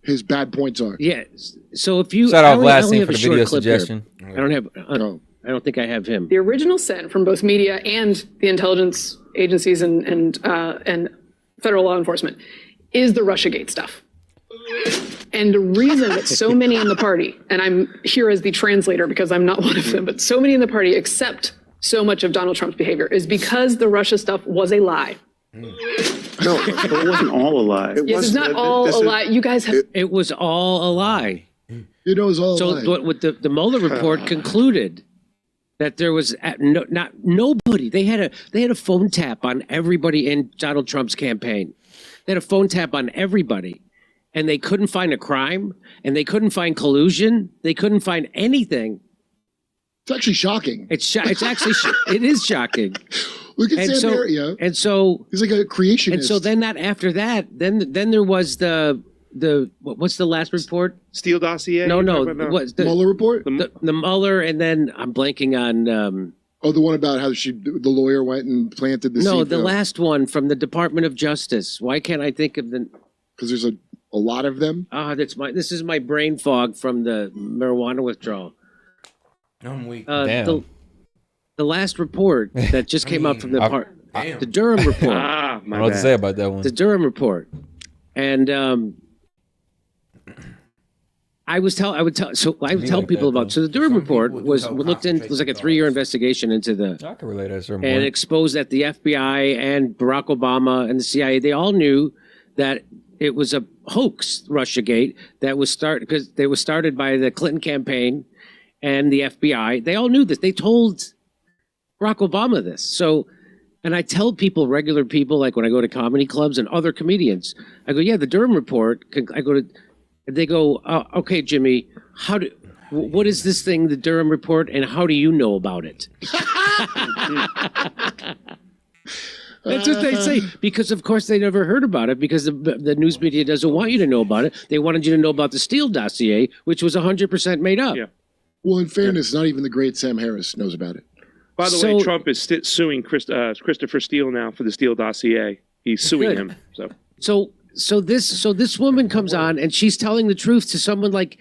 his bad points are. Yeah. So if you shout out Vlasing for the video suggestion. I don't think I have him. The original sent from both media and the intelligence agencies and federal law enforcement is the Russiagate stuff. And the reason that so many in the party, and I'm here as the translator because I'm not one of them, but so many in the party accept so much of Donald Trump's behavior is because the Russia stuff was a lie. No, but it wasn't all a lie. Yes, it's not all a lie. You guys have. It was all a lie. It was all a lie. So what the Mueller report concluded that there was not nobody. They had a phone tap on everybody in Donald Trump's campaign. They had a phone tap on everybody, and they couldn't find a crime, and they couldn't find collusion. They couldn't find anything. It's actually shocking. It is shocking. Look at Sam Harris. And so he's like a creationist. And so then after that, then there was the what's the last report? Steele dossier? No. What's the Mueller report? The Mueller, and then I'm blanking on. The one about how the lawyer went and planted the seed. No, the last one from the Department of Justice. Why can't I think of the? Because there's a lot of them. This is my brain fog from the marijuana withdrawal. I'm weak. The last report that just came out from the Durham report. I don't know what to say about that one. The Durham report, and I would tell people about. So the Durham report was like a 3-year investigation into I can relate to that and it exposed that the FBI and Barack Obama and the CIA, they all knew that it was a hoax, Russiagate, that was started by the Clinton campaign and the FBI. They all knew this. They told Barack Obama this. So, and I tell people, regular people, like when I go to comedy clubs and other comedians, I go, yeah, the Durham report. They go, okay, Jimmy, what is this thing, the Durham report, and how do you know about it? That's what they say, because of course they never heard about it, because the news media doesn't want you to know about it. They wanted you to know about the Steele dossier, which was 100% made up. Yeah. Well, in fairness, not even the great Sam Harris knows about it. By the way, Trump is suing Christopher Steele now for the Steele dossier. He's suing him. So this woman comes on and she's telling the truth to someone like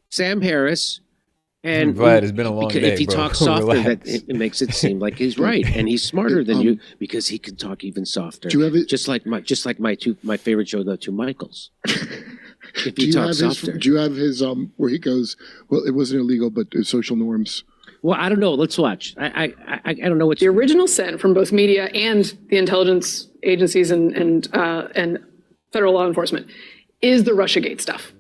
Sam Harris. And Vlad, it's been a long day, if he talks softer, it makes it seem like he's right, and he's smarter than you because he can talk even softer. Do you have it? Just like my favorite show, the two Michaels. If do he talks softer. Do you have his where he goes? Well, it wasn't illegal, but social norms. Well, I don't know. Let's watch. I don't know what the original sent from both media and the intelligence agencies and federal law enforcement is the Russiagate stuff.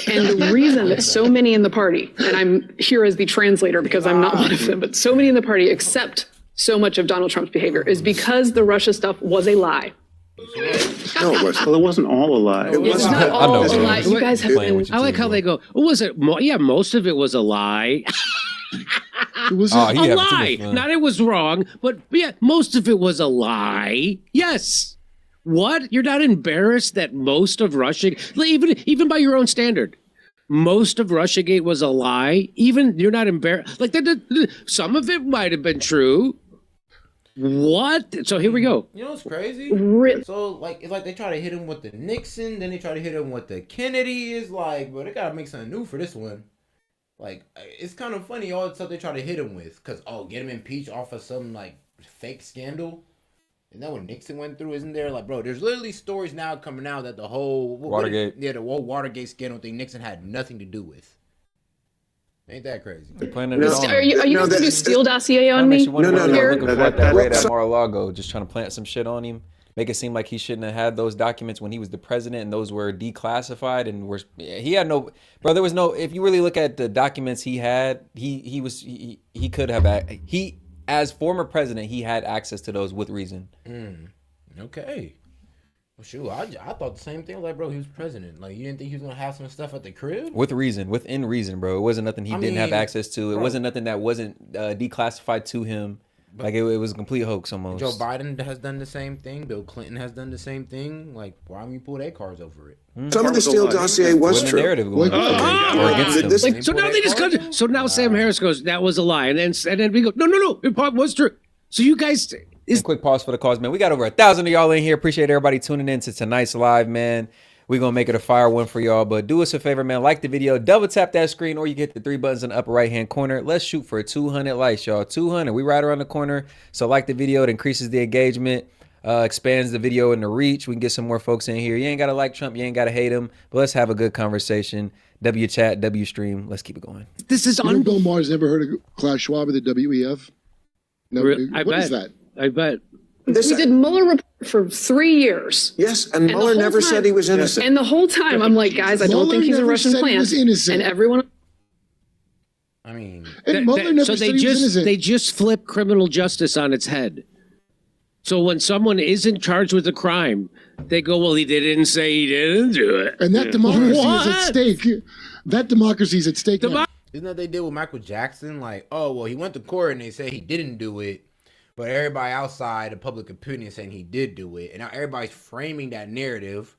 And the reason that so many in the party, and I'm here as the translator because I'm not one of them, but so many in the party accept so much of Donald Trump's behavior is because the Russia stuff was a lie. No, it wasn't all a lie. It's not all a lie. You guys have been. I like how they go, was it? Yeah, most of it was a lie. It was a lie. Not it was wrong, but yeah, most of it was a lie. Yes. What? You're not embarrassed that most of Russiagate, even by your own standard, most of Russiagate was a lie? Even you're not embarrassed? Like some of it might have been true. What? So here we go. You know what's crazy? So it's like they try to hit him with the Nixon, then they try to hit him with the Kennedy. Is like, but they gotta make something new for this one. Like, it's kind of funny all the stuff they try to hit him with, cause get him impeached off of some like fake scandal. Isn't that what Nixon went through? Isn't there? Like, bro, there's literally stories now coming out that the whole Watergate. The whole Watergate scandal thing Nixon had nothing to do with. Ain't that crazy? Are you going to do Steele dossier on me? No. Looking for that raid at Mar-a-Lago, just trying to plant some shit on him. Make it seem like he shouldn't have had those documents when he was the president, and those were declassified, and he had no. Bro, there was no. If you really look at the documents he had, he could have. As former president, he had access to those with reason. Okay. Well, shoot, I thought the same thing. Like, bro, he was president. Like, you didn't think he was gonna have some stuff at the crib? Within reason, bro. It wasn't nothing he didn't have access to. It wasn't nothing that wasn't declassified to him. Like, it was a complete hoax almost. Joe Biden has done the same thing. Bill Clinton has done the same thing. Like, why don't you pull their cards over it? Some of the Steele dossier was true. Narrative going so now they just so now Sam Harris goes, that was a lie, and then we go, no, it was true. So you guys. Quick pause for the cause, man. We got over 1,000 of y'all in here. Appreciate everybody tuning in to tonight's live, man. We're going to make it a fire one for y'all. But do us a favor, man. Like the video. Double tap that screen or you get the 3 buttons in the upper right-hand corner. Let's shoot for 200 likes, y'all. 200. We right around the corner. So like the video. It increases the engagement. Expands the video and the reach. We can get some more folks in here. You ain't got to like Trump. You ain't got to hate him. But let's have a good conversation. W chat, W stream. Let's keep it going. This is Bill Maher's never heard of Klaus Schwab of the WEF? No, what is that? I bet. We did Mueller report for 3 years. Yes, and Mueller never said he was innocent. And the whole time, I'm like, guys, I don't think he's a Russian plant. And everyone. I mean, And Mueller never so said he was innocent. they just flip criminal justice on its head. So when someone isn't charged with a crime, they go, well, he didn't say he didn't do it. And that democracy is at stake. That democracy is at stake. Now. isn't that what they did with Michael Jackson? Like, oh, well, he went to court and they said he didn't do it. But everybody outside of public opinion saying he did do it. And now everybody's framing that narrative.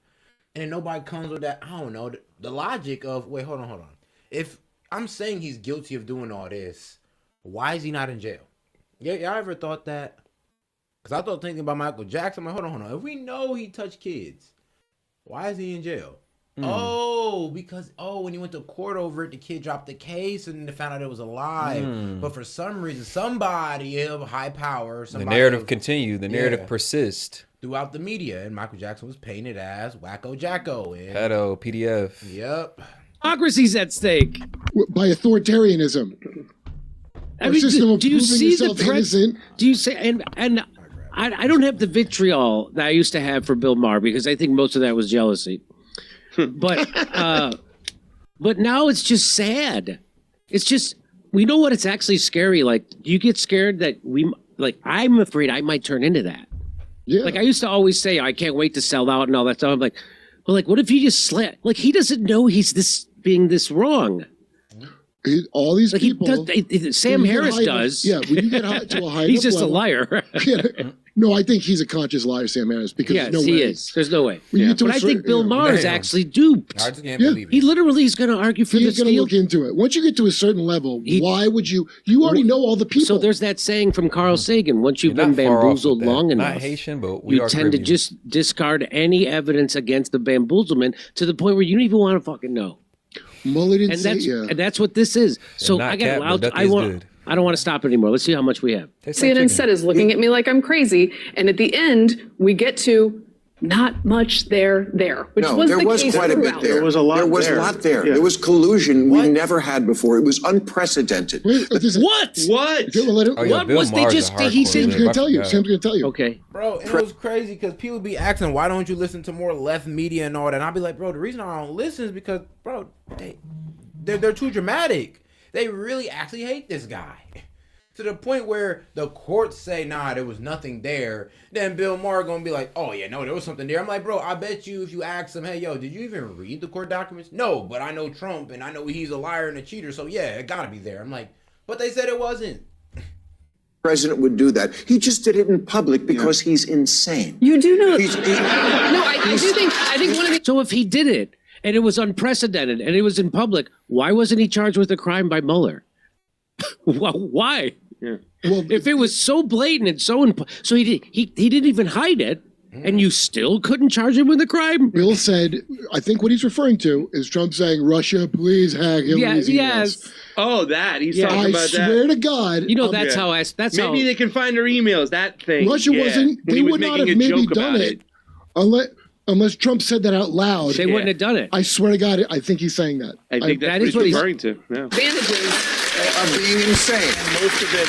And then nobody comes with that, I don't know, the logic of, wait, hold on. If I'm saying he's guilty of doing all this, why is he not in jail? Yeah, y'all ever thought that? Because I thought thinking about Michael Jackson, I'm like, hold on. If we know he touched kids, why is he in jail? Oh, because, when he went to court over it, the kid dropped the case and they found out it was a lie. But for some reason, somebody of high power, the narrative continued. The narrative persists. Throughout the media, and Michael Jackson was painted as Wacko Jacko. Pedo, PDF. Yep. Democracy's at stake. By authoritarianism. I mean, do you see the threat? Do you say, and I don't have the vitriol that I used to have for Bill Maher because I think most of that was jealousy. But now it's just sad. It's just, we know what it's actually scary. Like, you get scared that I'm afraid I might turn into that. Yeah. Like, I used to always say, I can't wait to sell out and all that stuff. I'm like, well, what if he just like, he doesn't know he's being this wrong. All these people. Sam Harris does. Yeah, when you get to a high he's just level, a liar. No, I think he's a conscious liar, Sam Harris, because yes, there's no way. He is. There's no way. But I think Bill Maher is actually duped. I just can't believe it. He literally is going to argue for He's the going to steal. look into it. Once you get to a certain level, why would you? You already know all the people. So there's that saying from Carl Sagan: once you've been bamboozled long enough, not Haitian, but we you tend to just discard any evidence against the bamboozlement to the point where you don't even want to fucking know. Mueller didn't And say that's yeah. and that's what this is. So not I got cat, allowed. but I don't want to stop anymore. Let's see how much we have. CNN said is looking at me like I'm crazy. And at the end, we get to not much there, which No, was there the was case quite a bit throughout. there. There was a lot There was there. a lot there. Yeah. There was collusion we never had before. It was unprecedented. Wait, What? What? Oh, yeah, What Bill was they Maher's just? a hardcore He said. Sam's going to tell you. guy. Sam's going to tell you. Okay. Bro, and it was crazy because people be asking, why don't you listen to more left media and all that? And I'll be like, bro, the reason I don't listen is because, bro, they're too dramatic. They really actually hate this guy. To the point where the courts say, nah, there was nothing there. Then Bill Maher gonna be like, oh yeah, no, there was something there. I'm like, bro, I bet you if you ask him, hey, yo, did you even read the court documents? No, but I know Trump and I know he's a liar and a cheater, so yeah, it gotta be there. I'm like, but they said it wasn't. President would do that. He just did it in public because he's insane. You do know. He's- I think one of the. So if he did it and it was unprecedented and it was in public, why wasn't he charged with a crime by Mueller? Why? Yeah. Well, If it was so blatant and so so he didn't even hide it, and you still couldn't charge him with a crime. Bill said, I think what he's referring to is Trump saying, Russia, please hack Hillary's emails. Yes. Oh, that. He's Yeah. talking I about swear that. to God. You know, that's how Maybe they can find their emails. That thing. Russia wasn't, When they he was would not making have a maybe joke done about it unless Trump said that out loud. They wouldn't have done it. I swear to God, I think he's saying that. I think that that's is what what he's he's- referring to. Yeah. advantages. Of being insane. Most of it,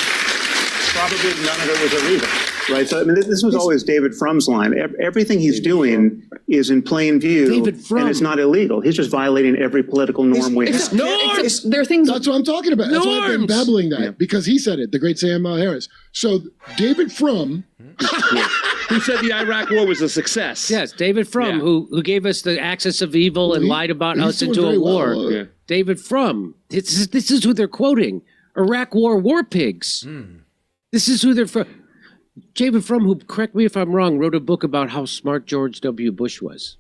probably none of it was illegal. Right. So I mean, this was always David Frum's line. Everything he's doing is in plain view, David Frum. and it's not illegal. He's just violating every political norm we have. Except there are things. That's what I'm talking about. That's why I've been Norms. babbling that, because he said it, the great Sam Harris. So David Frum, Who said the Iraq War was a success? Yes, David Frum, Yeah. who gave us the axis of evil and he- lied about he's us doing into very a war. well. Yeah. David Frum. This is who they're quoting. Iraq war pigs. This is who they're from. David Frum, who, correct me if I'm wrong, wrote a book about how smart George W. Bush was.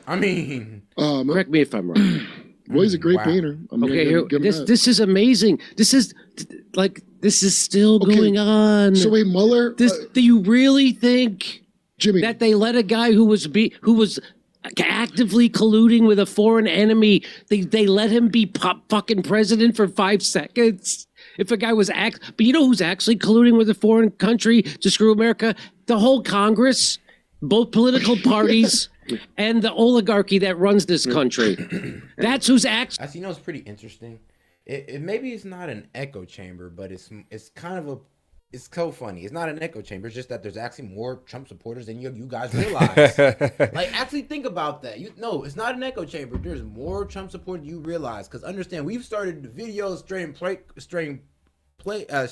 I mean, Correct me if I'm wrong. well, he's a great Wow. painter. I'm gonna Okay, here, give him that. this is amazing. This is still going on. So wait, Mueller, Do you really think Jimmy, that they let a guy who was actively colluding with a foreign enemy. They let him be fucking president for 5 seconds. If a guy was but you know who's actually colluding with a foreign country to screw America? The whole Congress, both political parties, and the oligarchy that runs this country. That's who's actually. You know, it's pretty interesting. It maybe it's not an echo chamber, but it's kind of it's so funny. It's not an echo chamber. It's just that there's actually more Trump supporters than you guys realize. Like, actually think about that. No, it's not an echo chamber. There's more Trump supporters than you realize. Because understand, we've started the videos straight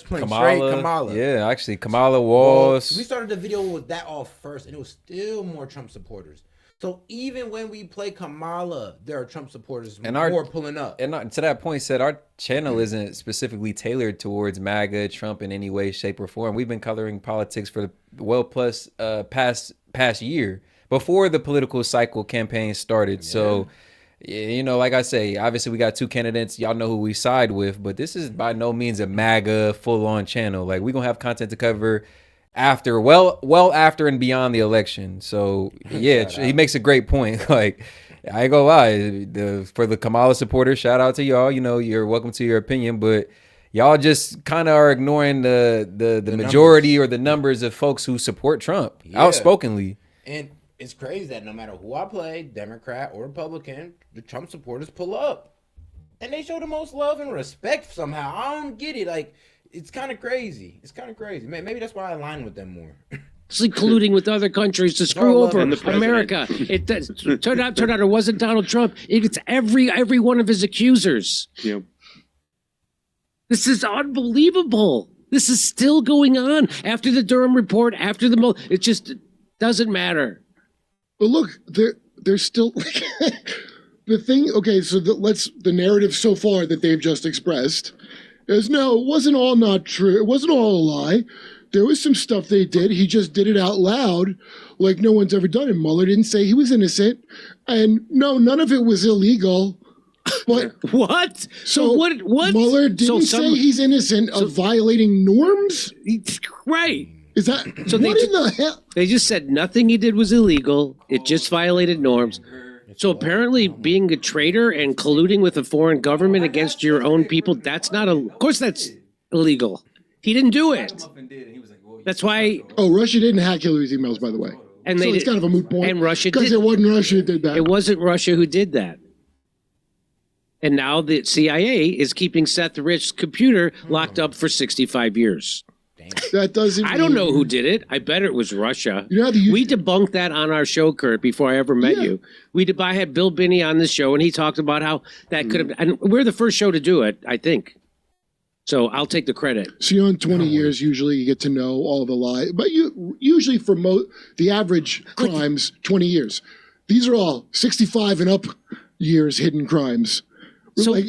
Kamala. Yeah, actually, Kamala was. Well, we started the video with that off first, and it was still more Trump supporters. So even when we play Kamala, there are Trump supporters more pulling up. And to that point, said our channel isn't specifically tailored towards MAGA, Trump in any way, shape, or form. We've been coloring politics for the past year before the political cycle campaign started. Yeah. So, you know, like I say, obviously we got 2 candidates. Y'all know who we side with, but this is by no means a MAGA full-on channel. Like, we're gonna have content to cover after, well after and beyond the election. So yeah, he makes a great point. Like, I ain't gonna lie, for the Kamala supporters, shout out to y'all. You know, you're welcome to your opinion, but y'all just kind of are ignoring the majority numbers, or the numbers of folks who support Trump outspokenly. And it's crazy that no matter who I play, Democrat or Republican, the Trump supporters pull up, and they show the most love and respect somehow. I don't get it. Like, it's kind of crazy. Maybe that's why I align with them more. Actually colluding with other countries to screw over America. It turned out it wasn't Donald Trump. It's every one of his accusers. Yeah. This is unbelievable. This is still going on after the Durham report. After it just doesn't matter. But look, they're still the thing. Okay, so the narrative so far that they've just expressed is no, it wasn't all not true. It wasn't all a lie. There was some stuff they did. He just did it out loud like no one's ever done it. Mueller didn't say he was innocent. And no, none of it was illegal. But what? So what? Mueller didn't say he's innocent of violating norms? Right. Is that so? What in the hell? They just said nothing he did was illegal. It just violated norms. So apparently being a traitor and colluding with a foreign government against your own people, of course that's illegal. He didn't do it. That's why. Oh, Russia didn't hack Hillary's emails, by the way. And so it's kind of a moot point. And Russia did. Because it wasn't Russia who did that. It wasn't Russia who did that. And now the CIA is keeping Seth Rich's computer locked up for 65 years. That doesn't. I don't know who did it. I bet it was Russia. You know we debunked that on our show, Kurt, before I ever met you. I had Bill Binney on the show, and he talked about how that could have. And we're the first show to do it, I think. So I'll take the credit. So in 20 years, usually you get to know all the lies. But usually for the average crimes, 20 years. These are all 65 and up years hidden crimes. So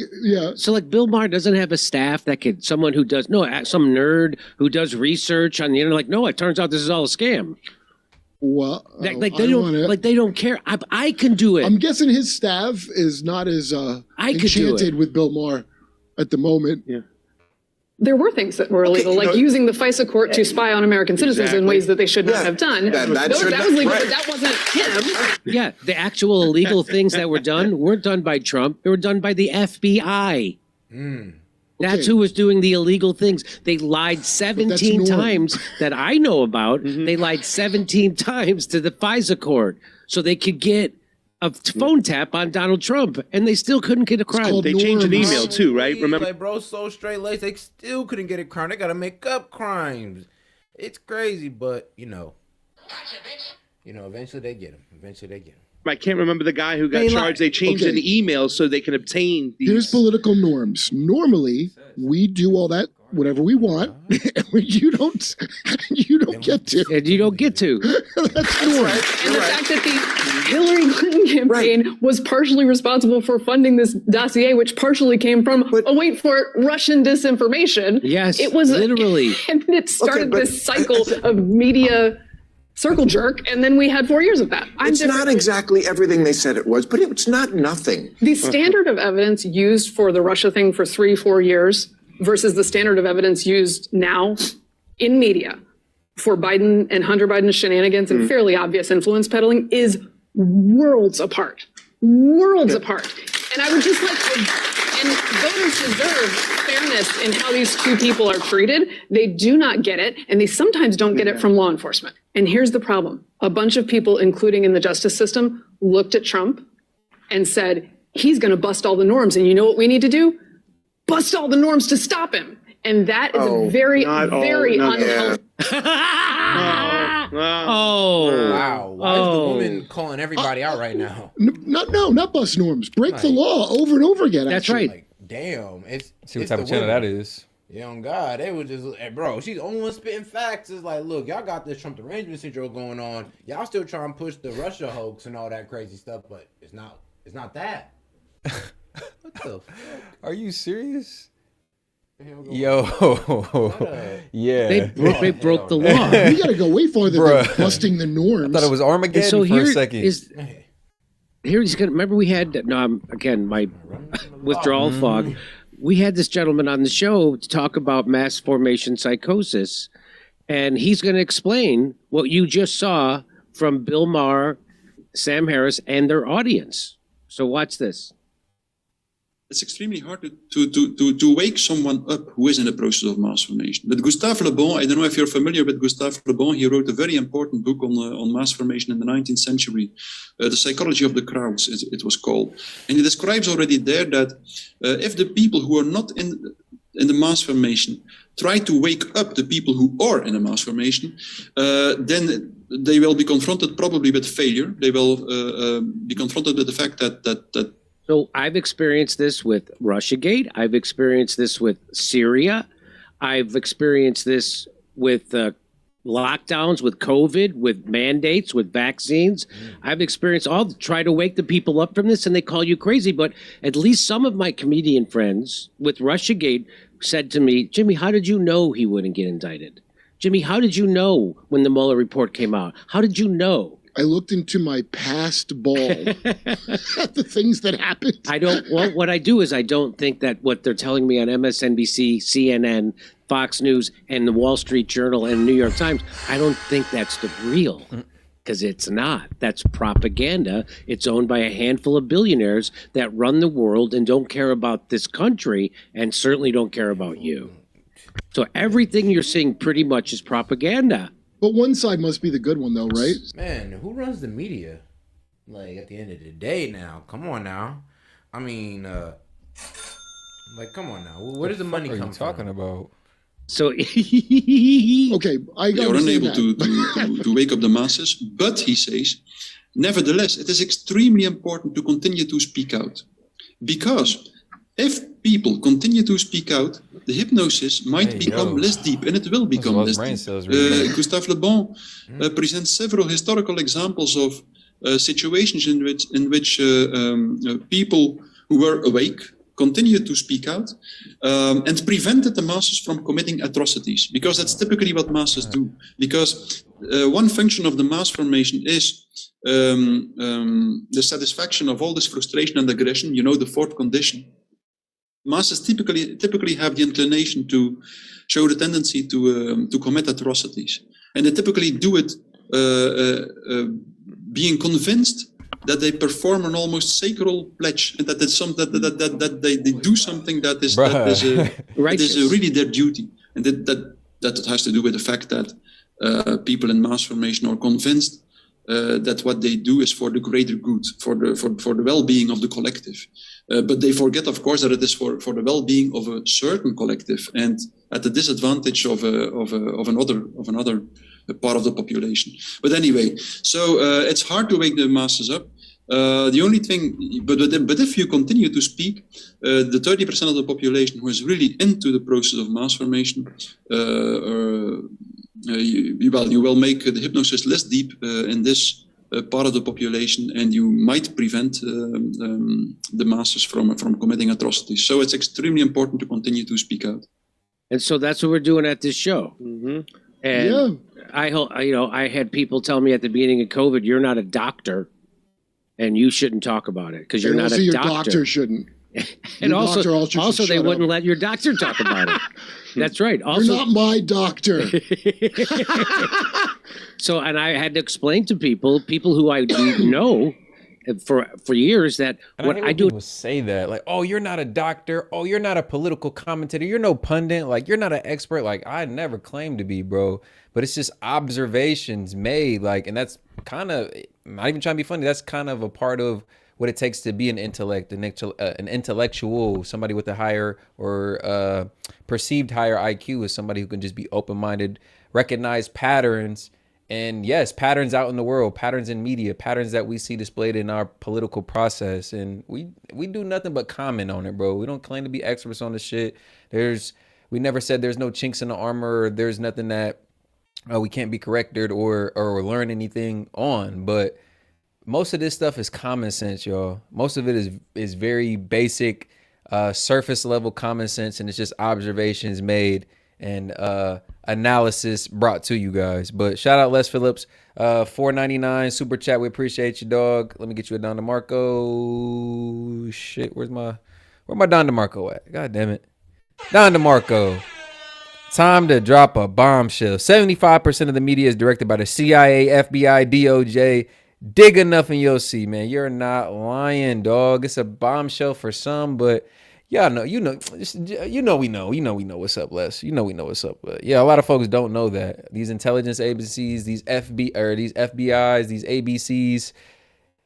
Bill Maher doesn't have a staff that some nerd who does research on the internet. Like, no, it turns out this is all a scam. Well, they don't care. I can do it. I'm guessing his staff is not as enchanted with Bill Maher at the moment. Yeah. There were things that were illegal, like using the FISA court to spy on American citizens in ways that they should not have done. That was legal, but that wasn't him. Yeah, the actual illegal things that were done weren't done by Trump. They were done by the FBI. That's who was doing the illegal things. They lied 17 times that I know about. They lied 17 times to the FISA court so they could get a phone tap on Donald Trump, and they still couldn't get a crime. They changed an email too, right? Remember, like, bro, so straight laced, they still couldn't get a crime. They gotta make up crimes. It's crazy, but eventually they get him. I can't remember the guy who got charged. They changed an email so they can obtain these. Here's political norms. Normally, we do all that, whatever we want. You don't get to. And you don't get to. That's normal. And the fact that the Hillary Clinton campaign was partially responsible for funding this dossier, which partially came from, wait for it, Russian disinformation. Yes, it was literally. And it started this cycle of media circle jerk, and then we had 4 years of that. It's not exactly everything they said it was, but it's not nothing. The standard of evidence used for the Russia thing for 3-4 years versus the standard of evidence used now in media for Biden and Hunter Biden's shenanigans and fairly obvious influence peddling is worlds apart. Worlds apart. And I would just and voters deserve fairness in how these two people are treated. They do not get it, and they sometimes don't get it from law enforcement. And here's the problem. A bunch of people, including in the justice system, looked at Trump and said, he's going to bust all the norms. And you know what we need to do? Bust all the norms to stop him. And that is a very unhealthy. Wow. Why is the woman calling everybody out right now? Not bust norms. Break the law over and over again. That's actually. right. Like, damn. See what type of channel that is. Yeah, on God, they was just, hey, bro, she's the only one spitting facts. It's like, look, y'all got this Trump derangement syndrome going on. Y'all still trying to push the Russia hoax and all that crazy stuff, but it's not that. What the fuck? Are you serious? Yo, yeah. They broke the law. We got to go way farther than busting the norms. I thought it was Armageddon So for a second. Here's gonna remember we had again my withdrawal fog. We had this gentleman on the show to talk about mass formation psychosis, and he's going to explain what you just saw from Bill Maher, Sam Harris, and their audience. So watch this. It's extremely hard to wake someone up who is in the process of mass formation. But Gustave Le Bon, I don't know if you're familiar with Gustave Le Bon, he wrote a very important book on mass formation in the 19th century, The Psychology of the Crowds, it was called. And he describes already there that if the people who are not in the mass formation try to wake up the people who are in a mass formation, then they will be confronted probably with failure. They will be confronted with the fact that So I've experienced this with Russiagate. I've experienced this with Syria. I've experienced this with lockdowns, with COVID, with mandates, with vaccines. I've experienced try to wake the people up from this, and they call you crazy. But at least some of my comedian friends with Russiagate said to me, Jimmy, how did you know he wouldn't get indicted? Jimmy, how did you know when the Mueller report came out? How did you know? I looked into my past ball at the things that happened. What I do is I don't think that what they're telling me on MSNBC, CNN, Fox News, and the Wall Street Journal and New York Times, I don't think that's the real, because it's not. That's propaganda. It's owned by a handful of billionaires that run the world and don't care about this country and certainly don't care about you. So everything you're seeing pretty much is propaganda. But one side must be the good one, though, right? Man, who runs the media? Like, at the end of the day now. Come on now. I mean, come on now. Where does the money come from? What are you talking about? So, okay, they are unable to wake up the masses, but he says, nevertheless, it is extremely important to continue to speak out. Because if people continue to speak out, the hypnosis might become less deep, and it will become less deep. Gustave Le Bon presents several historical examples of situations in which people who were awake continued to speak out and prevented the masses from committing atrocities, because that's typically what masses do. Because one function of the mass formation is the satisfaction of all this frustration and aggression, the fourth condition. Masses typically have the inclination to show the tendency to commit atrocities, and they typically do it being convinced that they perform an almost sacred pledge, and that they do something that is really their duty, and that has to do with the fact that people in mass formation are convinced that what they do is for the greater good, for the well-being of the collective. But they forget, of course, that it is for the well-being of a certain collective and at the disadvantage of another part of the population. But anyway, so it's hard to wake the masses up. The only thing, but if you continue to speak, the 30% of the population who is really into the process of mass formation, you will make the hypnosis less deep in this part of the population, and you might prevent the masses from committing atrocities. So it's extremely important to continue to speak out. And so that's what we're doing at this show. Mm-hmm. And I had people tell me at the beginning of COVID, you're not a doctor, and you shouldn't talk about it because you're not a doctor. Your doctor shouldn't. And also they wouldn't let your doctor talk about it. That's right. Also, you're not my doctor. So, and I had to explain to people who I know for years that and what I, hate I when do. people say that, like, oh, you're not a doctor. Oh, you're not a political commentator. You're no pundit. Like, you're not an expert. Like, I never claimed to be, bro. But it's just observations made. Like, and that's kind of, not even trying to be funny. That's kind of a part of what it takes to be an intellectual, somebody with a higher or perceived higher IQ is somebody who can just be open-minded, recognize patterns. And yes, patterns out in the world, patterns in media, patterns that we see displayed in our political process. And we do nothing but comment on it, bro. We don't claim to be experts on the shit. We never said there's no chinks in the armor, or there's nothing that we can't be corrected or learn anything on. But most of this stuff is common sense, y'all. Most of it is very basic, surface level common sense, and it's just observations made and analysis brought to you guys. But shout out Les Phillips, $4.99 super chat. We appreciate you, dog. Let me get you a Don DeMarco. Shit, where my Don DeMarco at? God damn it, Don DeMarco. Time to drop a bombshell. 75% of the media is directed by the CIA, FBI, DOJ. Dig enough and you'll see, man. You're not lying, dog. It's a bombshell for some, but y'all know, we know what's up, Les. We know what's up. But yeah, a lot of folks don't know that. These intelligence agencies, these FBIs, these ABCs,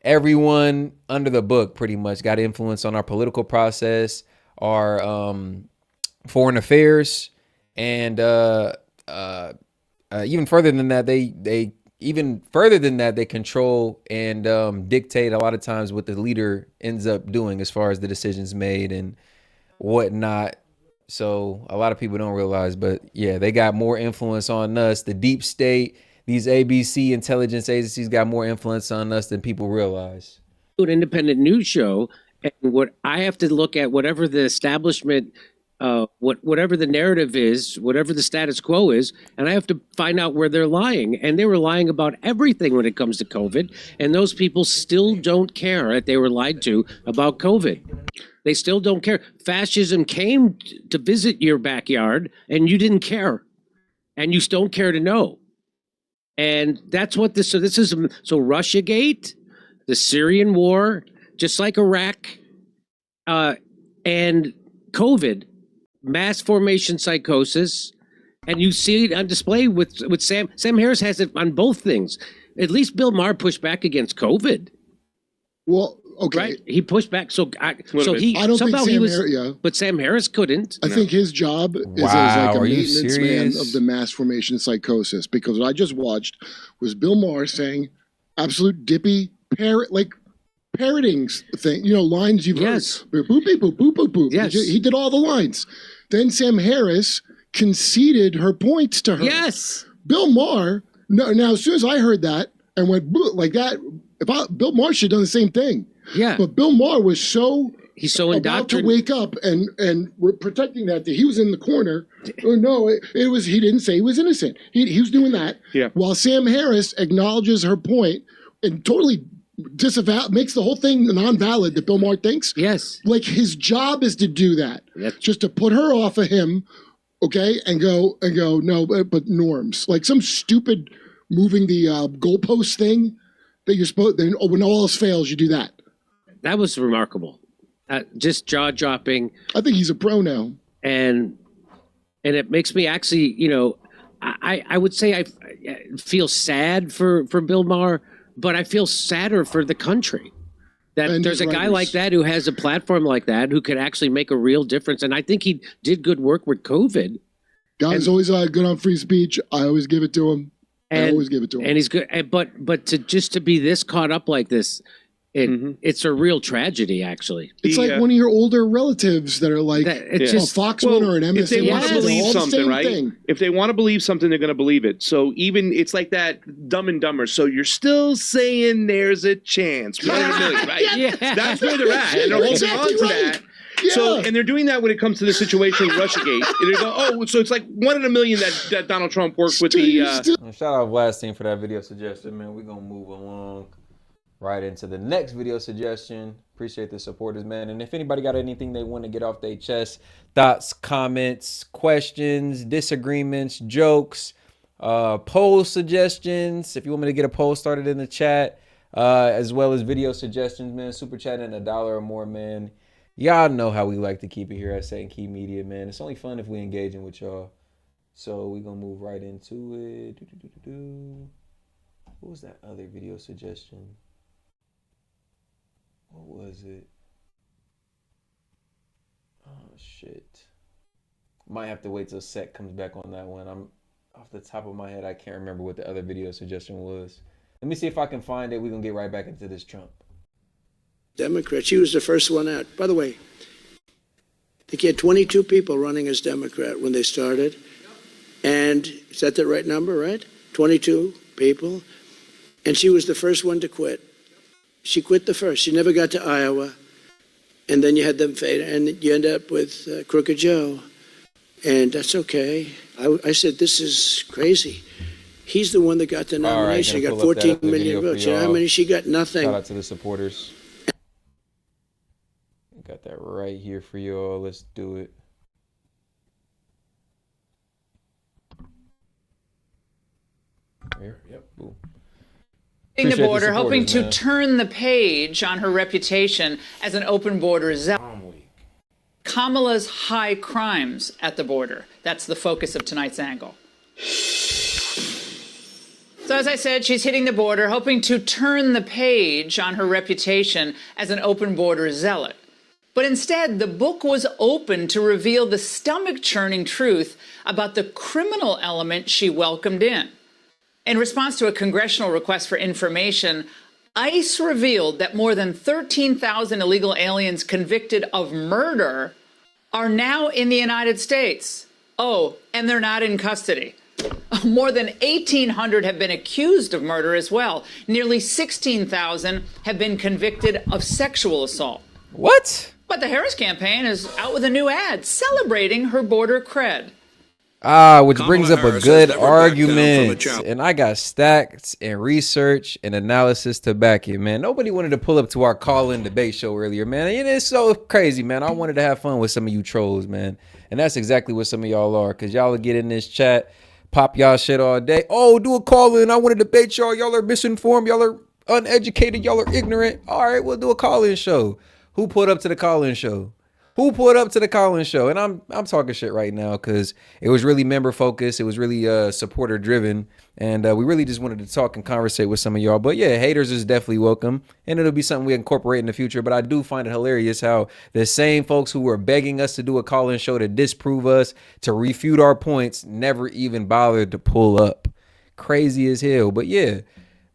everyone under the book pretty much got influence on our political process, our foreign affairs, and even further than that, they control and dictate a lot of times what the leader ends up doing as far as the decisions made and whatnot. So a lot of people don't realize, but yeah, they got more influence on us. The deep state, these ABC intelligence agencies got more influence on us than people realize. An independent news show, and what I have to look at, whatever the establishment, whatever the narrative is, whatever the status quo is, and I have to find out where they're lying. And they were lying about everything when it comes to COVID, and those people still don't care that they were lied to about COVID. They still don't care. Fascism came to visit your backyard, and you didn't care, and you don't care to know. And that's what this. So RussiaGate, the Syrian war, just like Iraq, and COVID. Mass formation psychosis, and you see it on display with Sam. Sam Harris has it on both things. At least Bill Maher pushed back against COVID. Well, okay, right? He pushed back. I don't somehow think he was, yeah. But Sam Harris couldn't. I think his job is as like a maintenance man of the mass formation psychosis, because what I just watched was Bill Maher saying absolute dippy parroting thing, lines you've heard. Boop, boop, boop, boop, boop, boop. Yes. He did all the lines. Then Sam Harris conceded her points to her. Yes. Bill Maher, now as soon as I heard that and went like that, Bill Maher should have done the same thing. Yeah. But Bill Maher was he's so about to wake up and we're protecting that he was in the corner. Oh, no, it was, he didn't say he was innocent. He was doing that. Yeah. While Sam Harris acknowledges her point and totally makes the whole thing non-valid that Bill Maher thinks. Yes. Like his job is to do that. Yep. Just to put her off of him, okay, and go, no, but norms. Like some stupid moving the goalpost thing that you're supposed, then when all else fails, you do that. That was remarkable. Just jaw-dropping. I think he's a pro now. And it makes me actually, I would say I feel sad for Bill Maher, but I feel sadder for the country that And there's a his guy writers. like that who has a platform like that who could actually make a real difference. And I think he did good work with COVID. Guy's always good on free speech. I always give it to him. I always give it to him. And he's good. But to be this caught up like this, it's a real tragedy, actually. It's like one of your older relatives that are like a Fox one or an MSN. If they want to believe all the something, same right? thing. If they want to believe something, they're going to believe it. So even it's like that Dumb and Dumber. So you're still saying there's a chance, 1 in a million, right? Yeah. That's where they're at, and they're holding Exactly on to right. that. Yeah. So, and they're doing that when it comes to the situation with RussiaGate. And they go, so it's like 1 in a million that Donald Trump worked with the. Shout out Vladstein for that video suggestion, man. We're gonna move along right into the next video suggestion. Appreciate the supporters, man. And if anybody got anything they want to get off their chest, thoughts, comments, questions, disagreements, jokes, Poll suggestions. If you want me to get a poll started in the chat, as well as video suggestions, man. Super chatting $1 or more, man. Y'all know how we like to keep it here at S.E.T Media, man. It's only fun if we engaging with y'all. So we gonna move right into it. What was that other video suggestion? What was it? Oh shit. Might have to wait till S.E.T comes back on that one. I'm off the top of my head, I can't remember what the other video suggestion was. Let me see if I can find it. We're gonna get right back into this Trump. Democrat. She was the first one out. By the way, I think he had 22 people running as Democrat when they started. And is that the right number, right? 22 people. And she was the first one to quit. She quit the first. She never got to Iowa. And then you had them fade, and you end up with Crooked Joe. And that's okay. I said, this is crazy. He's the one that got the nomination. He got 14 million votes. You know how many she got? Nothing. Shout out to the supporters. Got that right here for y'all. Let's do it. Here. Yep. Boom. The border, hoping to turn the page on her reputation as an open border zealot. Kamala's high crimes at the border. That's the focus of tonight's angle. So as I said, she's hitting the border, hoping to turn the page on her reputation as an open border zealot. But instead, the book was opened to reveal the stomach-churning truth about the criminal element she welcomed in. In response to a congressional request for information, ICE revealed that more than 13,000 illegal aliens convicted of murder are now in the United States. Oh, and they're not in custody. More than 1,800 have been accused of murder as well. Nearly 16,000 have been convicted of sexual assault. What? But the Harris campaign is out with a new ad celebrating her border cred. Which brings up a good argument. And I got stats and research and analysis to back it, man. Nobody wanted to pull up to our call-in debate show earlier, man. It is so crazy, man. I wanted to have fun with some of you trolls, man. And that's exactly what some of y'all are, because y'all will get in this chat, pop y'all shit all day. Oh, do a call-in. I want to debate y'all. Y'all are misinformed. Y'all are uneducated. Y'all are ignorant. All right, we'll do a call-in show. Who pulled up to the call-in show? Who pulled up to the call-in show? And I'm talking shit right now because it was really member focused. It was really supporter driven. And we really just wanted to talk and conversate with some of y'all. But yeah, haters is definitely welcome. And it'll be something we incorporate in the future. But I do find it hilarious how the same folks who were begging us to do a call-in show to disprove us, to refute our points, never even bothered to pull up. Crazy as hell. But yeah.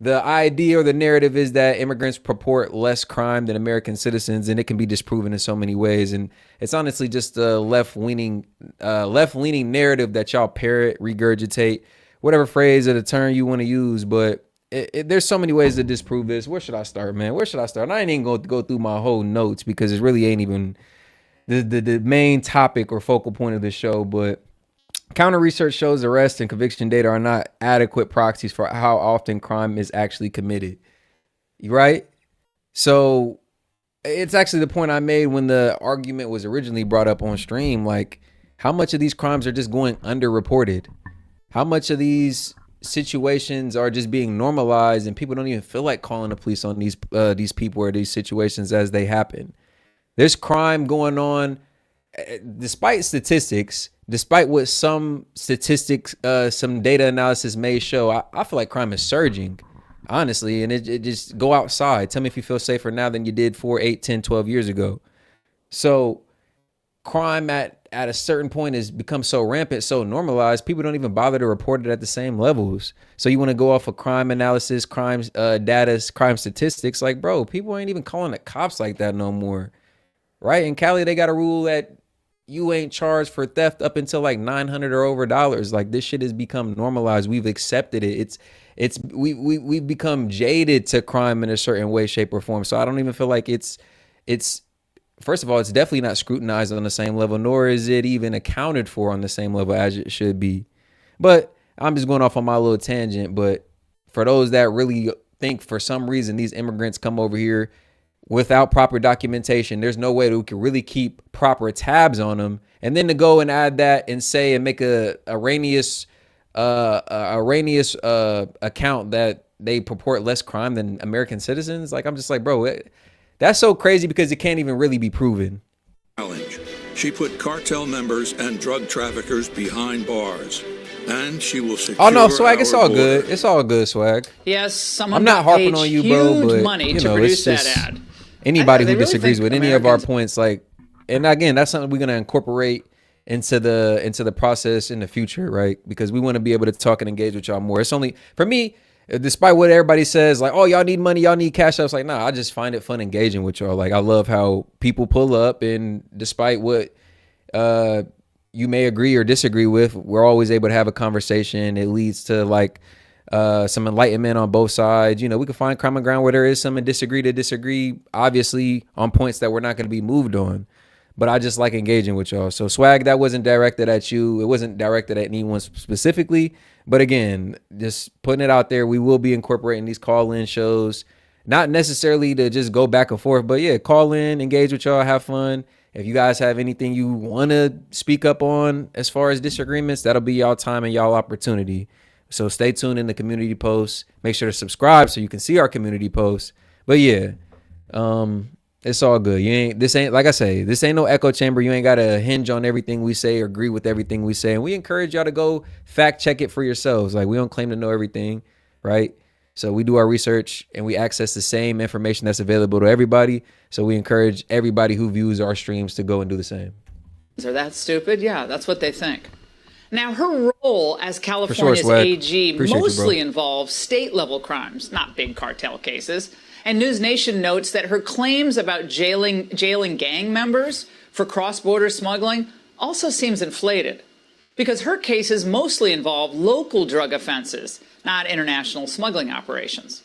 The idea or the narrative is that immigrants purport less crime than American citizens, and it can be disproven in so many ways. And it's honestly just a left-leaning narrative that y'all parrot, regurgitate, whatever phrase or the term you want to use. But there's so many ways to disprove this. Where should I start, man? Where should I start? And I ain't even going to go through my whole notes because it really ain't even the main topic or focal point of the show. But counter research shows arrest and conviction data are not adequate proxies for how often crime is actually committed. Right? So it's actually the point I made when the argument was originally brought up on stream. Like, how much of these crimes are just going underreported? How much of these situations are just being normalized and people don't even feel like calling the police on these people or these situations as they happen? There's crime going on despite statistics. Despite what some statistics, some data analysis may show, I feel like crime is surging, honestly. And it just go outside. Tell me if you feel safer now than you did 4, 8, 10, 12 years ago. So crime at a certain point has become so rampant, so normalized, people don't even bother to report it at the same levels. So you want to go off of crime analysis, crimes, data, crime statistics. Like, bro, people ain't even calling the cops like that no more. Right? In Cali, they got a rule that you ain't charged for theft up until like $900 or over dollars. Like, this shit has become normalized. We've accepted it. We've become jaded to crime in a certain way, shape, or form. So I don't even feel like it's first of all, it's definitely not scrutinized on the same level, nor is it even accounted for on the same level as it should be. But I'm just going off on my little tangent. But for those that really think for some reason these immigrants come over here without proper documentation, there's no way that we can really keep proper tabs on them. And then to go and add that and say and make a erroneous erroneous account that they purport less crime than American citizens. Like, I'm just like, bro, that's so crazy because it can't even really be proven. Challenge. She put cartel members and drug traffickers behind bars, and she will secure. Oh no, Swag, it's all our good. border. It's all good, Swag. Yes, someone I'm not got harping paid on you, bro, huge but money you to know, produce it's that just ad. anybody They who really disagrees think with any of our Americans- points, like, and again, that's something we're gonna incorporate into the process in the future, right? Because we want to be able to talk and engage with y'all more. It's only for me, despite what everybody says, like, oh, y'all need money, y'all need cash. I was like, nah, I just find it fun engaging with y'all. Like, I love how people pull up, and despite what you may agree or disagree with, we're always able to have a conversation. It leads to like some enlightenment on both sides. You know, we can find common ground where there is some disagree, obviously on points that we're not going to be moved on. But I just like engaging with y'all. So Swag, that wasn't directed at you. It wasn't directed at anyone specifically. But again, just putting it out there, we will be incorporating these call-in shows. Not necessarily to just go back and forth, but yeah, call in, engage with y'all, have fun. If you guys have anything you want to speak up on as far as disagreements, that'll be y'all time and y'all opportunity. So stay tuned in the community posts. Make sure to subscribe so you can see our community posts. But yeah, it's all good. This ain't, like I say, this ain't no echo chamber. You ain't got to hinge on everything we say or agree with everything we say. And we encourage y'all to go fact check it for yourselves. Like, we don't claim to know everything, right? So we do our research and we access the same information that's available to everybody. So we encourage everybody who views our streams to go and do the same. Are that stupid? Yeah, that's what they think. Now, her role as California's Swag. AG Appreciate you, mostly bro. involves state-level crimes, not big cartel cases. And News Nation notes that her claims about jailing gang members for cross-border smuggling also seems inflated, because her cases mostly involve local drug offenses, not international smuggling operations.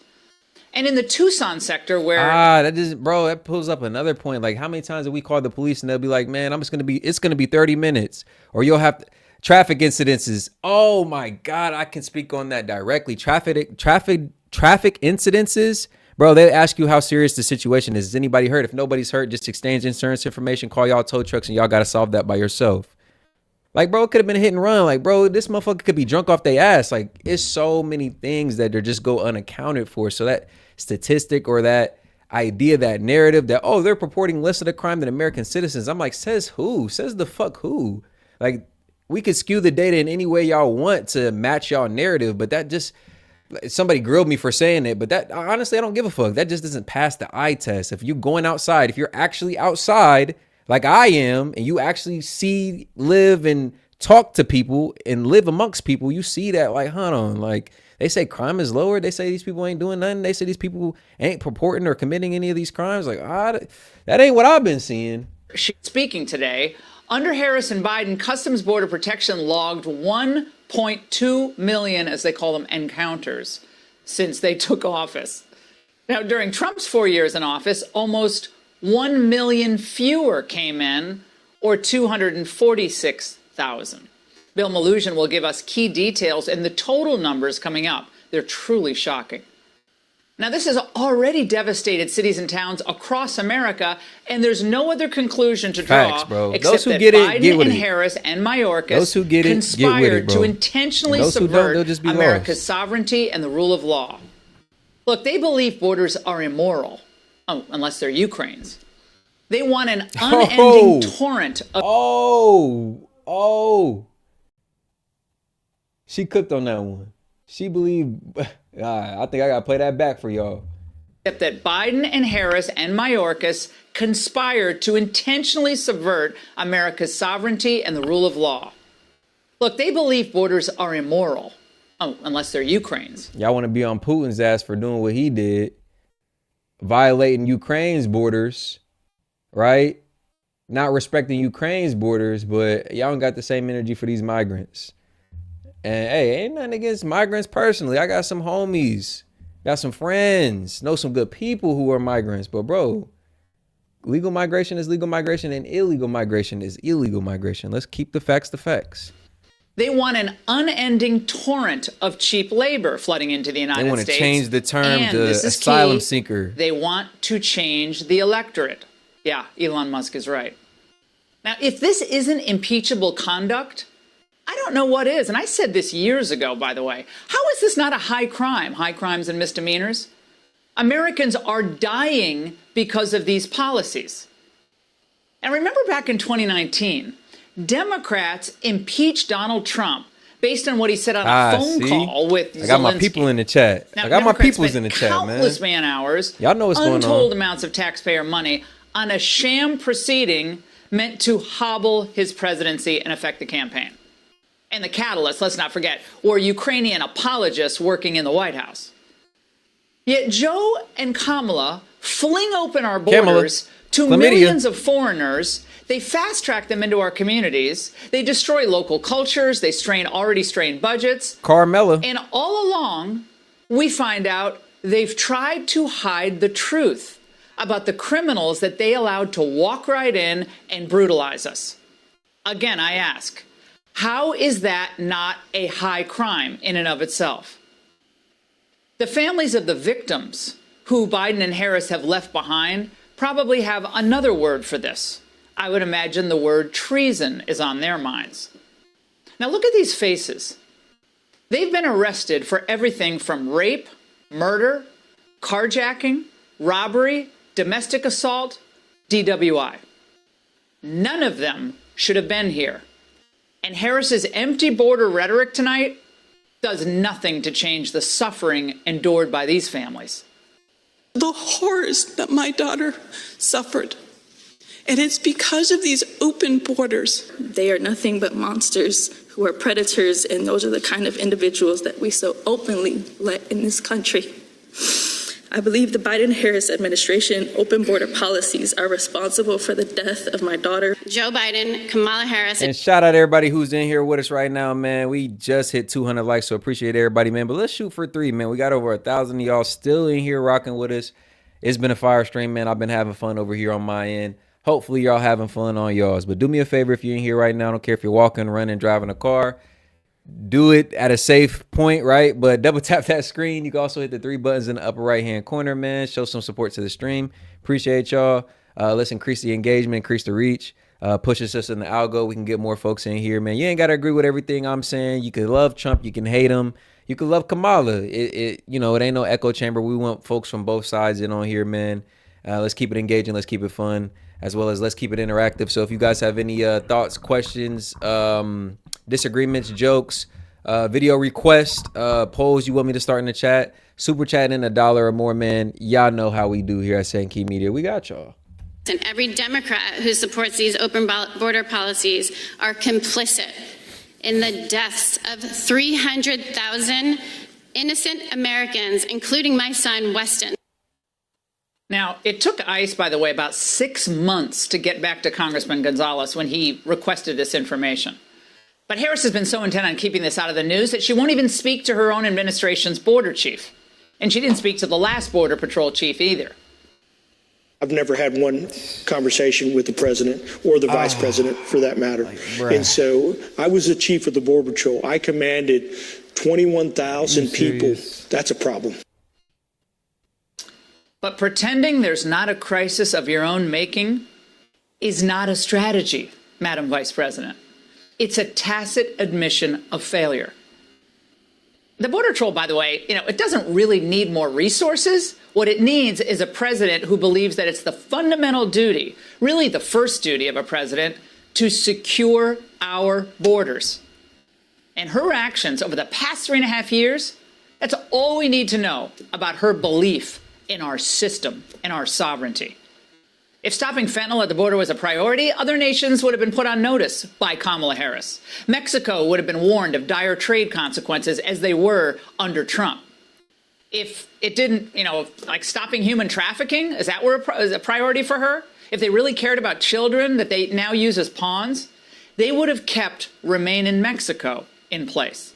And in the Tucson sector where... that pulls up another point. Like, how many times have we called the police and they'll be like, man, it's going to be 30 minutes. Or you'll have traffic incidences. Oh my God, I can speak on that directly. Traffic incidences. Bro, they ask you how serious the situation is. Is anybody hurt? If nobody's hurt, just exchange insurance information, call y'all tow trucks, and y'all got to solve that by yourself. Like, bro, it could have been a hit and run. Like, bro, this motherfucker could be drunk off their ass. Like, it's so many things that they just go unaccounted for. So that statistic or that idea, that narrative that, oh, they're purporting less of the crime than American citizens. I'm like, says who? Says the fuck who? Like, we could skew the data in any way y'all want to match y'all narrative, but that just... Somebody grilled me for saying it, but that honestly, I don't give a fuck. That just doesn't pass the eye test. If you're going outside, if you're actually outside like I am, and you actually see, live, and talk to people and live amongst people, you see that, like, hold on, like, they say crime is lower. They say these people ain't doing nothing. They say these people ain't purporting or committing any of these crimes. Like, that ain't what I've been seeing. She's speaking today. Under Harris and Biden, Customs Border Protection logged 1.2 million, as they call them, encounters since they took office. Now, during Trump's 4 years in office, almost 1 million fewer came in, or 246,000. Bill Malugin will give us key details and the total numbers coming up. They're truly shocking. Now, this has already devastated cities and towns across America, and there's no other conclusion to draw Facts, bro. except Those who that get it, Biden get with and it. Harris and Mayorkas Those who get it, conspired get with it, bro. to intentionally And those who don't, subvert they'll just be America's lost. sovereignty and the rule of law. Look, they believe borders are immoral. Oh, unless they're Ukraine's. They want an unending torrent of... She cooked on that one. She believed... I think I got to play that back for y'all. Except that Biden and Harris and Mayorkas conspired to intentionally subvert America's sovereignty and the rule of law. Look, they believe borders are immoral. Oh, unless they're Ukraine's. Y'all want to be on Putin's ass for doing what he did, violating Ukraine's borders, right? Not respecting Ukraine's borders, but y'all don't got the same energy for these migrants. And hey, ain't nothing against migrants personally. I got some homies, got some friends, know some good people who are migrants. But bro, legal migration is legal migration and illegal migration is illegal migration. Let's keep the facts the facts. They want an unending torrent of cheap labor flooding into the United States. They want to change the term And to this is asylum key, seeker. They want to change the electorate. Yeah, Elon Musk is right. Now, if this isn't impeachable conduct, I don't know what is. And I said this years ago, by the way. How is this not a high crime? High crimes and misdemeanors? Americans are dying because of these policies. And remember back in 2019, Democrats impeached Donald Trump based on what he said on a phone call with Zelensky. I got my people in the chat. Now, I got my Democrats peoples in the chat, man. countless man hours, Y'all know what's going on. untold amounts of taxpayer money on a sham proceeding meant to hobble his presidency and affect the campaign. And the catalyst, let's not forget, were Ukrainian apologists working in the White House. Yet Joe and Kamala fling open our borders to millions of foreigners. They fast-track them into our communities. They destroy local cultures. They strain already strained budgets. Carmela. And all along, we find out they've tried to hide the truth about the criminals that they allowed to walk right in and brutalize us. Again, I ask, how is that not a high crime in and of itself? The families of the victims who Biden and Harris have left behind probably have another word for this. I would imagine the word treason is on their minds. Now look at these faces. They've been arrested for everything from rape, murder, carjacking, robbery, domestic assault, DWI. None of them should have been here. And Harris's empty border rhetoric tonight does nothing to change the suffering endured by these families. The horrors that my daughter suffered. And it's because of these open borders. They are nothing but monsters who are predators, and those are the kind of individuals that we so openly let in this country. I believe the Biden-Harris administration open border policies are responsible for the death of my daughter. Joe Biden, Kamala Harris. And shout out everybody who's in here with us right now, man. We just hit 200 likes, so appreciate everybody, man. But let's shoot for 3, man. We got over 1,000 of y'all still in here rocking with us. It's been a fire stream, man. I've been having fun over here on my end. Hopefully y'all having fun on y'all's. But do me a favor if you're in here right now. I don't care if you're walking, running, driving a car. Do it at a safe point, right? But double tap that screen. You can also hit the 3 buttons in the upper right-hand corner, man. Show some support to the stream. Appreciate y'all. Let's increase the engagement, increase the reach. Pushes us in the algo. We can get more folks in here, man. You ain't got to agree with everything I'm saying. You can love Trump. You can hate him. You can love Kamala. It ain't no echo chamber. We want folks from both sides in on here, man. Let's keep it engaging. Let's keep it fun, as well as let's keep it interactive. So if you guys have any thoughts, questions, disagreements, jokes, video requests, polls you want me to start in the chat, super chat in $1 or more, man. Y'all know how we do here at St. Key Media. We got y'all. And every Democrat who supports these open border policies are complicit in the deaths of 300,000 innocent Americans, including my son, Weston. Now, it took ICE, by the way, about 6 months to get back to Congressman Gonzalez when he requested this information. But Harris has been so intent on keeping this out of the news that she won't even speak to her own administration's border chief. And she didn't speak to the last Border Patrol chief either. I've never had one conversation with the president or the vice president, for that matter. And so I was the chief of the Border Patrol. I commanded 21,000 people. That's a problem. But pretending there's not a crisis of your own making is not a strategy, Madam Vice President. It's a tacit admission of failure. The Border Patrol, by the way, it doesn't really need more resources. What it needs is a president who believes that it's the fundamental duty, really the first duty of a president, to secure our borders. And her actions over the past 3.5 years, that's all we need to know about her belief in our system and our sovereignty. If stopping fentanyl at the border was a priority, other nations would have been put on notice by Kamala Harris. Mexico would have been warned of dire trade consequences as they were under Trump. If it didn't, like stopping human trafficking, is that a priority for her? If they really cared about children that they now use as pawns, they would have kept Remain in Mexico in place.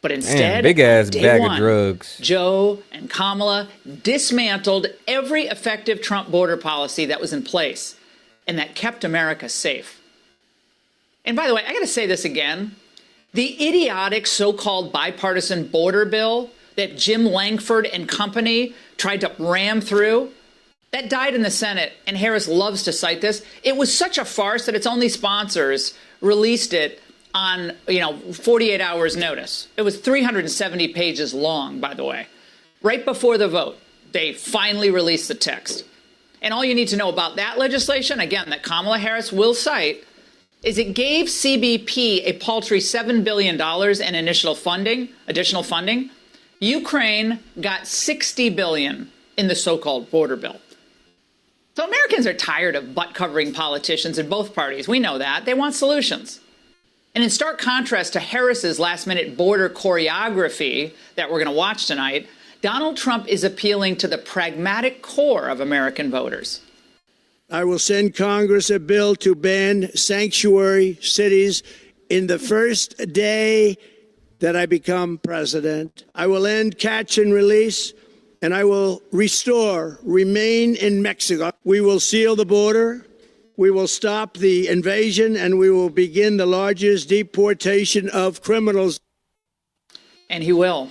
But instead, big ass day bag one, of drugs. Joe and Kamala dismantled every effective Trump border policy that was in place and that kept America safe. And by the way, I got to say this again. The idiotic so-called bipartisan border bill that Jim Langford and company tried to ram through, that died in the Senate, and Harris loves to cite this. It was such a farce that its only sponsors released it on, 48 hours notice. It was 370 pages long, by the way. Right before the vote, they finally released the text. And all you need to know about that legislation, again, that Kamala Harris will cite, is it gave CBP a paltry $7 billion in additional funding. Ukraine got $60 billion in the so-called border bill. So Americans are tired of butt-covering politicians in both parties. We know that. They want solutions. And in stark contrast to Harris's last-minute border choreography that we're going to watch tonight, Donald Trump is appealing to the pragmatic core of American voters. I will send Congress a bill to ban sanctuary cities in the first day that I become president. I will end catch and release, and I will restore remain in Mexico. We will seal the border. We will stop the invasion, and we will begin the largest deportation of criminals. And he will.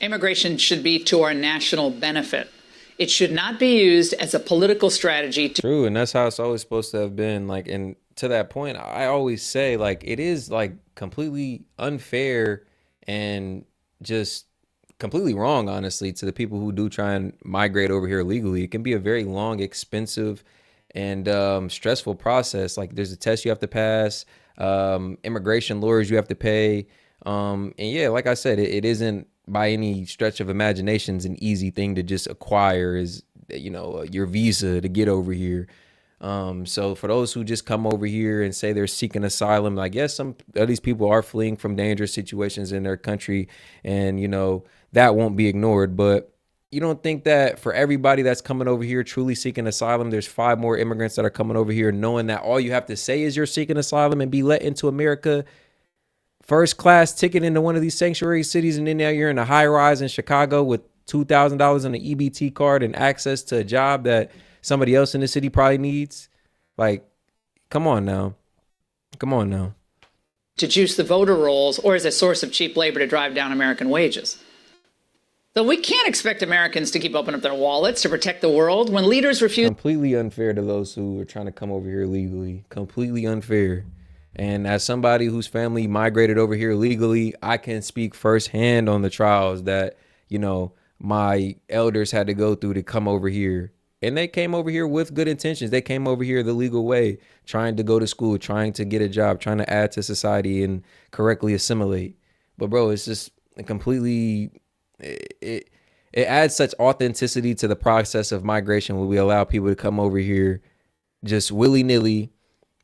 Immigration should be to our national benefit. It should not be used as a political strategy. True, and that's how it's always supposed to have been. Like, and to that point, I always say, like, it is like completely unfair and just completely wrong, honestly, to the people who do try and migrate over here illegally. It can be a very long, expensive, and stressful process. Like, there's a test you have to pass, immigration lawyers you have to pay, and yeah, like I said, it isn't by any stretch of imaginations an easy thing to just acquire as your visa to get over here. So for those who just come over here and say they're seeking asylum, like, yes, some of these people are fleeing from dangerous situations in their country, and that won't be ignored. But you don't think that for everybody that's coming over here truly seeking asylum, there's 5 more immigrants that are coming over here knowing that all you have to say is you're seeking asylum and be let into America, first class ticket into one of these sanctuary cities, and then now you're in a high rise in Chicago with $2,000 on an EBT card and access to a job that somebody else in the city probably needs? Like, come on now. To juice the voter rolls or as a source of cheap labor to drive down American wages. So we can't expect Americans to keep opening up their wallets to protect the world when leaders refuse. Completely unfair to those who are trying to come over here legally. Completely unfair. And as somebody whose family migrated over here legally, I can speak firsthand on the trials that, my elders had to go through to come over here. And they came over here with good intentions. They came over here the legal way, trying to go to school, trying to get a job, trying to add to society and correctly assimilate. But bro, it's just completely, it adds such authenticity to the process of migration when we allow people to come over here just willy-nilly.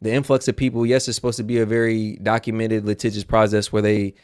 The influx of people, yes, it's supposed to be a very documented, litigious process where they